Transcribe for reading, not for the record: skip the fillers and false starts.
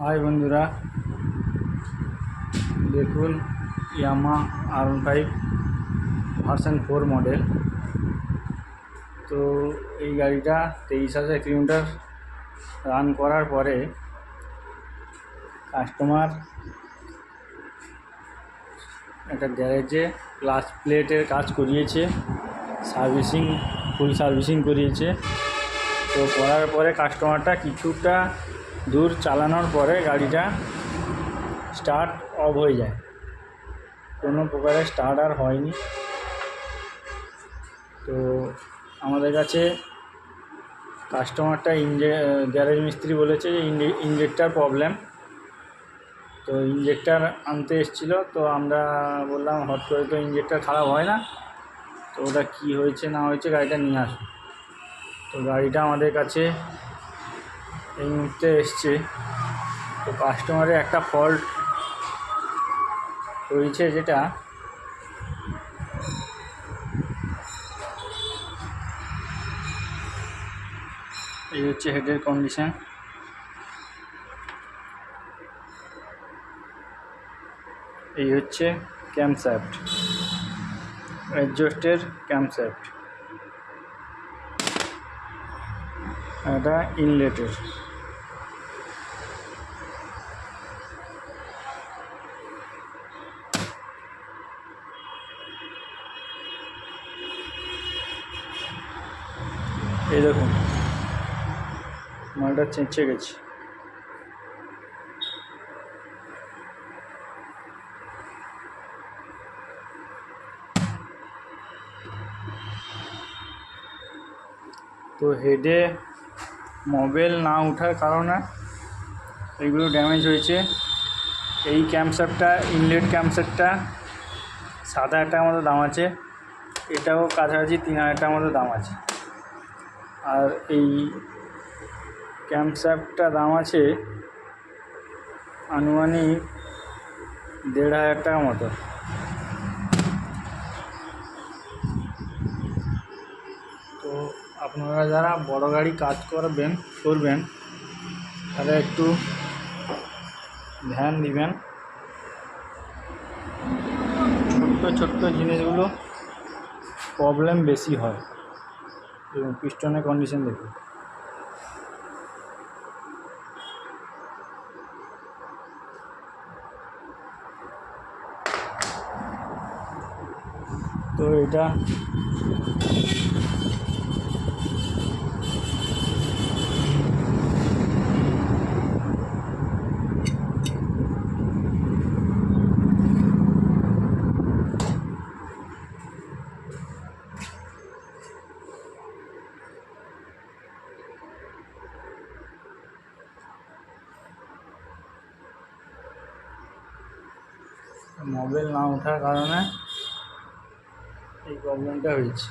High বন্ধুরা, দেখুন ইয়ামা R15 version 4 model. তো এই গাড়িটা 23,000 কিলোমিটার রান করার পরে কাস্টমার একটা গ্যারেজে ক্লাচ প্লেটের কাজ করিয়েছে, ফুল সার্ভিসিং করিয়েছে। তো করার পরে কাস্টমারটা কিছুটা দূর চালানোর পরে গাড়িটা স্টার্ট অফ হয়ে যায়, কোনো প্রকারের স্টার্ট আর হয়নি। তো আমাদের কাছে কাস্টমারটা গ্যারেজ মিস্ত্রি বলেছে যে ইঞ্জেক্টার প্রবলেম। তো ইঞ্জেক্টার আনতে এসেছিলো, তো আমরা বললাম হট করে তো ইঞ্জেক্টার খারাপ হয় না, তো ওটা কী হয়েছে না হয়েছে গাড়িটা নিয়ে আসুন। তো গাড়িটা আমাদের কাছে এই মুহূর্তে এসছে। তো কাস্টমারের একটা ফল্ট হয়েছে, যেটা এই হচ্ছে হেডের কন্ডিশন, এই হচ্ছে ক্যামশ্যাফট, এক্সজস্টের ক্যামশ্যাফট, এটা ইনলেটের। এই দেখুন মালটা চেঁচে গেছে। তো হেডে মোবিল না ওঠার কারণে এইগুলো ড্যামেজ হয়েছে। এই ক্যামশ্যাফটটা, ইনলেট ক্যামশ্যাফটটা 7,000 টাকার মতো দাম আছে, এটাও কাছাকাছি 3,000 টাকার মতো দাম আছে। আর এই ক্যামশ্যাফটটা দাম আছে আনুমানিক 1,500 টাকা মতো। তো আপনারা যারা বড় গাড়ি কাজ করবেন তারা একটু ধ্যান দিবেন, ছোট্ট জিনিসগুলো প্রবলেম বেশি হয়। এবং পিস্টনের কন্ডিশন দেখুন। তো এটা মোবিল না ওঠার কারণে এই প্রবলেমটা হয়েছে।